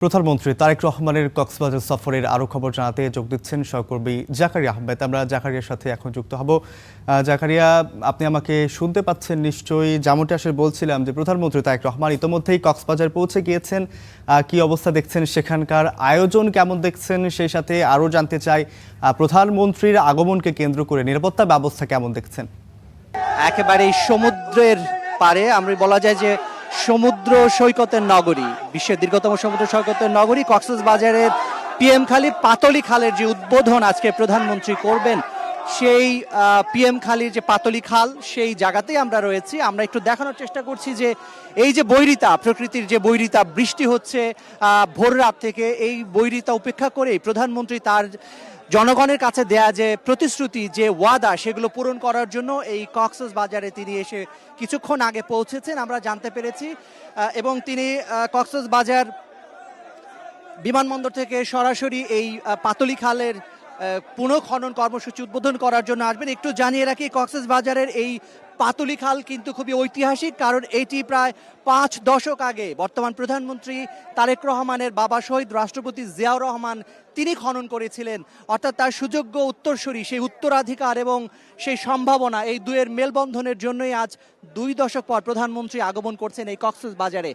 প্রধানমন্ত্রী তারেক রহমানের কক্সবাজার সফরের আরও খবর জানাতে যোগ দিচ্ছেন সহকর্মী জাকারিয়া আহমেদ। আমরা জাকারিয়ার সাথে এখন যুক্ত হব। জাকারিয়া, আপনি আমাকে শুনতে পাচ্ছেন নিশ্চয়ই? যেমনটা আসলে বলছিলাম যে প্রধানমন্ত্রী তারেক রহমান ইতোমধ্যেই কক্সবাজার পৌঁছে গিয়েছেন। কি অবস্থা দেখছেন সেখানকার, আয়োজন কেমন দেখছেন? সেই সাথে আরও জানতে চাই প্রধানমন্ত্রীর আগমনকে কেন্দ্র করে নিরাপত্তা ব্যবস্থা কেমন দেখছেন? একেবারেই সমুদ্রের পারে আমরা বলা যায় যে সমুদ্র সৈকতের নগরী, বিশ্বের দীর্ঘতম সমুদ্র সৈকতের নগরী কক্সবাজারের পিএম খালি পাতলি খালের যে উদ্বোধন আজকে প্রধানমন্ত্রী করবেন, সেই পিএম খালির যে পাতলি খাল সেই জায়গাতেই আমরা রয়েছি। আমরা একটু দেখানোর চেষ্টা করছি যে এই যে বৈরিতা, প্রকৃতির যে বৈরিতা, বৃষ্টি হচ্ছে ভোর রাত থেকে, এই বৈরিতা উপেক্ষা করেই প্রধানমন্ত্রী তার জনগণের কাছে দেয়া যে প্রতিশ্রুতি, যে ওয়াদা, সেগুলো পূরণ করার জন্য এই কক্সবাজারে তিনি এসে কিছুক্ষণ আগে পৌঁছেছেন আমরা জানতে পেরেছি। এবং তিনি কক্সবাজার বিমানবন্দর থেকে সরাসরি এই পাতলি খালের পুনঃখনন কর্মসূচি উদ্বোধন করার জন্য আসবেন। একটু জানিয়ে রাখি, কক্সবাজারের এই পাতলি খাল কিন্তু খুবই ঐতিহাসিক, কারণ এটি প্রায় 5 দশক আগে বর্তমান প্রধানমন্ত্রী তারেক রহমানের বাবা শহীদ রাষ্ট্রপতি জিয়াউর রহমান তিনি খনন করেছিলেন। অর্থাৎ তার সুযোগ্য উত্তরসূরি, সেই উত্তরাধিকার এবং সেই সম্ভাবনা, এই দুয়ের মেলবন্ধনের জন্যই আজ 2 দশক পর প্রধানমন্ত্রী আগমন করছেন এই কক্সবাজারে।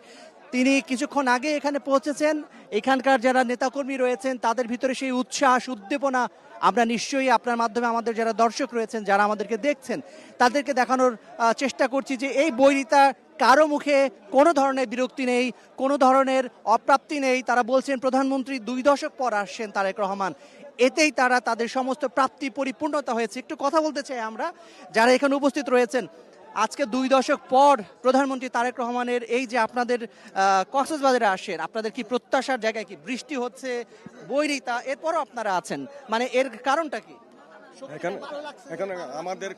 তিনি কিছুক্ষণ আগে এখানে পৌঁছেছেন। এখানকার যারা নেতাকর্মী রয়েছেন তাদের ভিতরে সেই উচ্ছ্বাস, উদ্দীপনা আমরা নিশ্চয়ই আপনার মাধ্যমে আমাদের যারা দর্শক রয়েছেন, যারা আমাদেরকে দেখছেন, তাদেরকে দেখানোর চেষ্টা করছি যে এই বৈরিতা কারো মুখে কোনো ধরনের বিরক্তি নেই, কোনো ধরনের অপ্রাপ্তি নেই। তারা বলছেন প্রধানমন্ত্রী 2 দশক পর আসছেন তারেক রহমান, এতেই তারা তাদের সমস্ত প্রাপ্তি পরিপূর্ণতা হয়েছে। একটু কথা বলতে চাই আমরা যারা এখানে উপস্থিত রয়েছেন। আজকে 2 দশক পর প্রধানমন্ত্রী তারেক রহমানের এই যে আপনাদের কক্সবাজারে আসেন, আপনাদের কি প্রত্যাশার জায়গায় কি বৃষ্টি হচ্ছে, বৈরিতা, এরপরও আপনারা আছেন, মানে এর কারণটা কি? এখানে আমাদের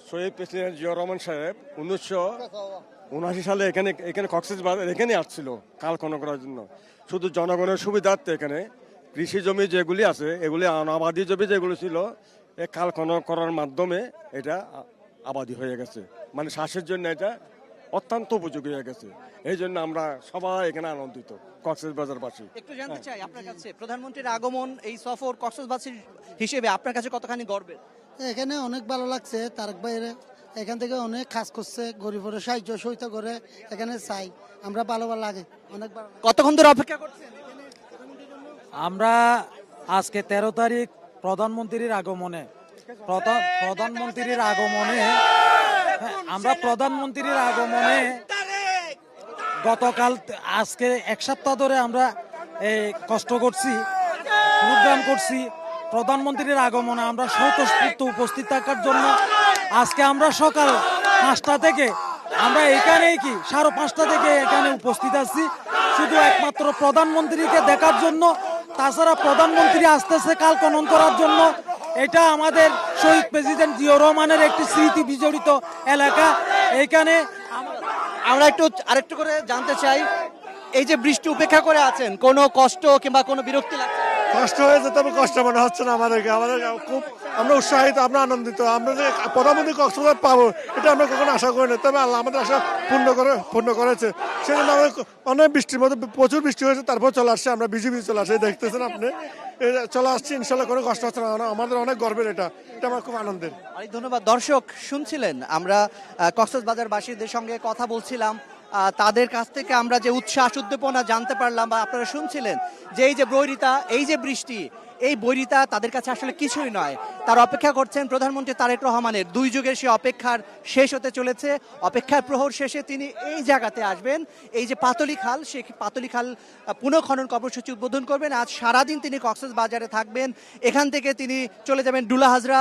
শহীদ প্রেসিডেন্ট জিয়াউর রহমান সাহেব 1979 সালে এখানে কক্সবাজার এখানে আসছিল কাল খনন করার জন্য। শুধু জনগণের সুবিধার্থে এখানে কৃষি জমি যেগুলি আছে, এগুলি আবাদি জমি যেগুলো ছিল, এই কাল খনন করার মাধ্যমে এটা আবাদি হয়ে গেছে, মানে চাষের জন্য এটা অত্যন্ত উপযোগী হয়ে গেছে। এই জন্য আমরা সবাই এখানে আনন্দিত কক্সবাজারবাসী। একটু জানতে চাই আপনার কাছে, প্রধানমন্ত্রীর আগমন, এই সফর কক্সবাজার হিসেবে আপনার কাছে কতখানি গর্বের? এখানে অনেক ভালো লাগছে। তারেক ভাইয়ের এখান থেকে অনেক কাজ করছে, গরিবের সাহায্য সহিত করে এখানে চাই আমরা, ভালো লাগে, অনেক ভালো। কতক্ষণ ধরে অপেক্ষা করছেন? আমরা আজকে 13 তারিখ প্রধানমন্ত্রীর আগমনে গতকাল আজকে 1 সপ্তাহ ধরে আমরা কষ্ট করছি, প্রোগ্রাম করছি। প্রধানমন্ত্রীর আগমনে আমরা স্বতঃস্ফূর্ত উপস্থিত থাকার জন্য আজকে আমরা সকাল 5টা থেকে আমরা এখানেই 5:30 থেকে এখানে উপস্থিত আছি, শুধু একমাত্র প্রধানমন্ত্রীকে দেখার জন্য। তাছাড়া প্রধানমন্ত্রী আসতেছে কাল খনন করার জন্য। এটা আমাদের শহীদ প্রেসিডেন্ট জিয়াউর রহমানের একটি স্মৃতি বিজড়িত এলাকা। এইখানে আমরা আরেকটু করে জানতে চাই, এই যে বৃষ্টি উপেক্ষা করে আছেন, কোনো কষ্ট কিংবা কোনো বিরক্তি লাগছে? কষ্ট হয়েছে, তবে কষ্ট মনে হচ্ছে না আমাদেরকে। খুব আমরা উৎসাহিত, আমরা আনন্দিত। আমরা যে প্রধানমন্ত্রী কক্সবাজার পাবো এটা আমরা কখনো আশা করি না, তবে আল্লাহ আমাদের আশা পূর্ণ করেছে। সেই জন্য আমাদের অনেক বৃষ্টির মধ্যে প্রচুর বৃষ্টি হয়েছে, তারপর চলে আসছে, আমরা ভিজে চলে আসছি, দেখতেছেন আপনি চলে আসছি। ইনশাল্লাহ কোনো কষ্ট হচ্ছে না, আমাদের অনেক গর্বের, এটা আমার খুব আনন্দের। অনেক ধন্যবাদ। দর্শক শুনছিলেন, আমরা কক্সবাজারবাসীদের সঙ্গে কথা বলছিলাম, তাদের কাছ থেকে আমরা যে উচ্ছ্বাস, উদ্দীপনা জানতে পারলাম, বা আপনারা শুনছিলেন যে এই যে বৈরিতা, এই যে বৃষ্টি, এই বৈরিতা তাদের কাছে আসলে কিছুই নয়। তারা অপেক্ষা করছেন প্রধানমন্ত্রী তারেক রহমানের। 2 যুগের সে অপেক্ষার শেষ হতে চলেছে। অপেক্ষার প্রহর শেষে তিনি এই জায়গাতে আসবেন, এই যে পাতলি খাল, সেই পাতলি খাল পুনঃখনন কর্মসূচি উদ্বোধন করবেন। আজ সারাদিন তিনি কক্সবাজারে থাকবেন। এখান থেকে তিনি চলে যাবেন ডুলা হাজরা।